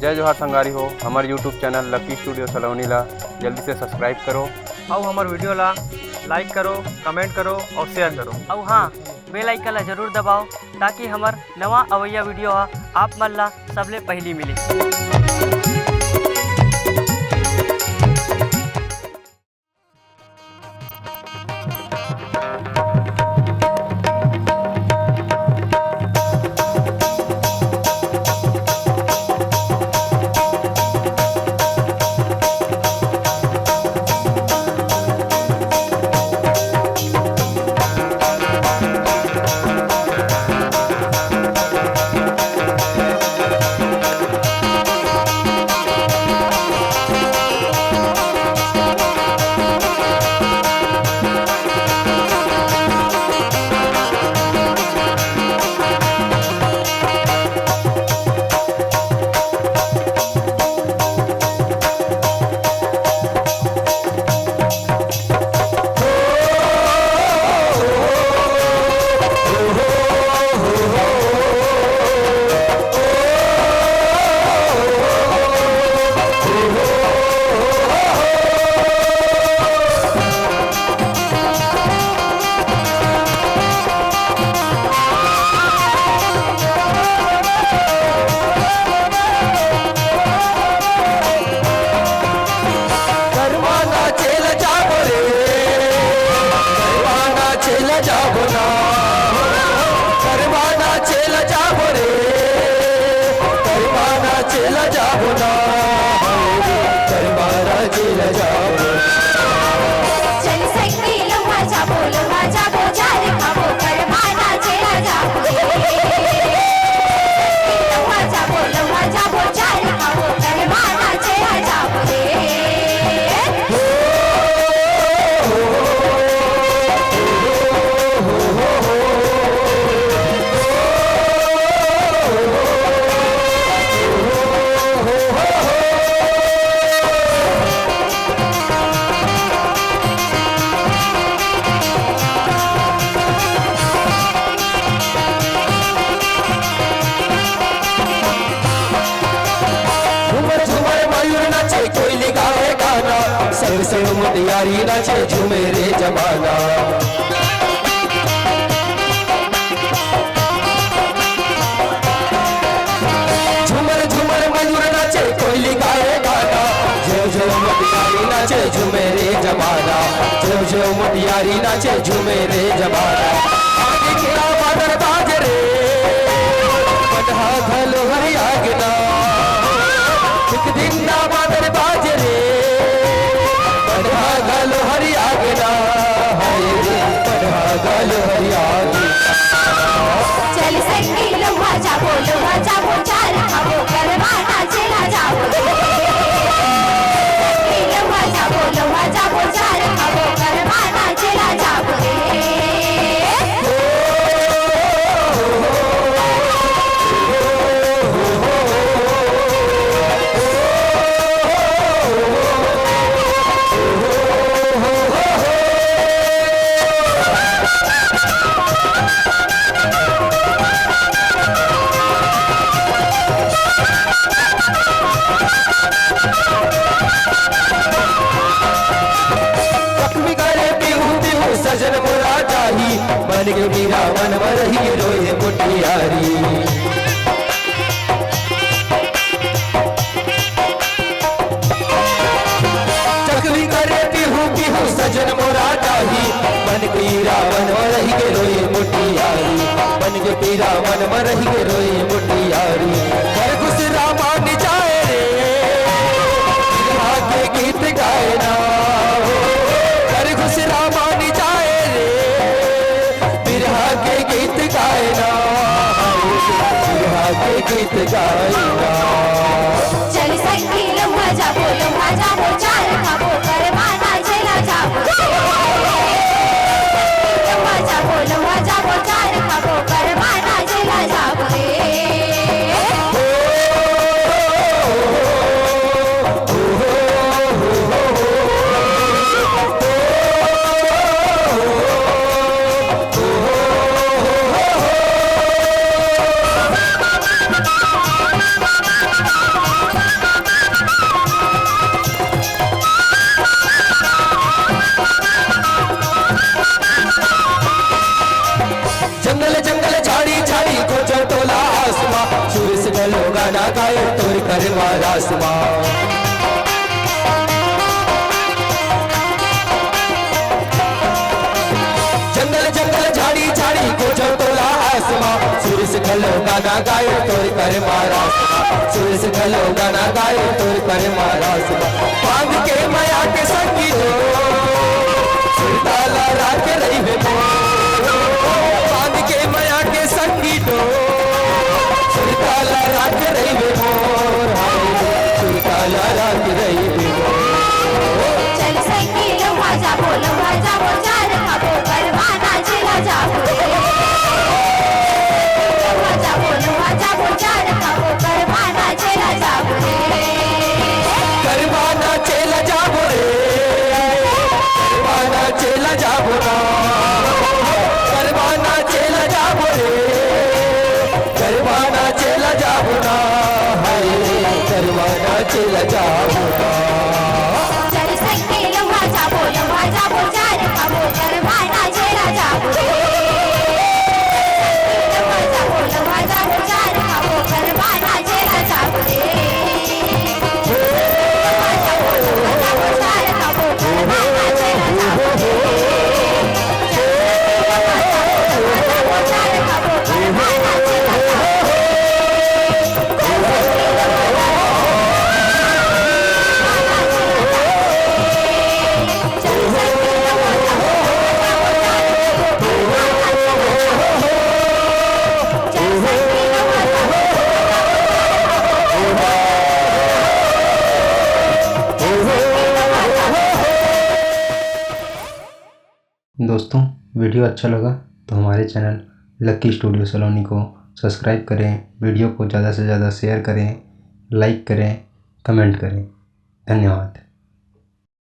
जय जोहार संगारी हो। हमारे यूट्यूब चैनल लकी स्टूडियो सलोनी ला जल्दी से सब्सक्राइब करो और हमारे वीडियो ला लाइक करो, कमेंट करो और शेयर करो। और हाँ, बेल आइकन ला जरूर दबाओ ताकि हमार नवा अवैया वीडियो आप मन ला सबले पहली मिले। मुटियारी नाचे झूमे रे जमाना। झूमर झूमर मयूर नाचे कोयली गाए गाना। जो जो मुटियारी नाचे झूमे रे जमाना। जो जो मुटियारी नाचे झूमे रे जमाना। आगे क्या बादल बाज रे बधा घलो हरि आगना। एक दिन ना बादल बाज रे गलो हरि आगना। गलो हरि चल संगी लोहा जाबो चार खाबो करवाना चला जाबो। लोहा जाबो चार खाबो करवाना चला जाबो। सजन मोरा जाही मन के मीरा मन मरही रोए मुटियारी। चकवी करे पीहू पीहू सजन मोरा जाही मन के मीरा मन मरही के रोए मुटियारी। मन के पीरा मन मरही के रोए मुटियारी। घर घुस रामान जाए रे के गीत गायना। घर घुस रामान जाए रे बिरहा के गीत गायना। बिरहा के गीत गायना। चल संगी लोहा जाबो चार खाबो करवाना चला जाबो। लोहा जाबो चार खाबो करवाना चला जाबो। गाए तोर कर रासमा। जंगल जंगल झाड़ी झाड़ी को जो तोला आसमा, सूर्य से खलो गाना गाए तोर कर रासमा, सूर्य से खलो गाना गाए तोर कर रासमा। बांध के माया के संगी हो सुरताला राख रही है बांध के माया के संगी हो सुरताला राख रही है मोर, सुरताला राख रही है मोर। चल संगी लम्हा जाबो चार खाबो करवाना चला जाबो। लम्हा जाबो चार खाबो करवाना चला जाबो रे, करवाना चला जाबो रे, करवाना चला जाबो ना, करवाना चला जाबो रे, करवाना चला जाबो ना, हाय करवाना चला जाबो ना। चल संगी लम्हा जाबो चार खाबो करवाना चला जाबो रे। लम्हा जाबो चार खाबो करवाना चला जाबो रे। लम्हा जाबो चार खाबो करवाना चला जाबो रे। लम्हा जाबो चार खाबो करवाना चला जाबो रे। दोस्तों वीडियो अच्छा लगा तो हमारे चैनल लकी स्टूडियो सलोनी को सब्सक्राइब करें, वीडियो को ज़्यादा से ज़्यादा शेयर करें, लाइक करें, कमेंट करें। धन्यवाद।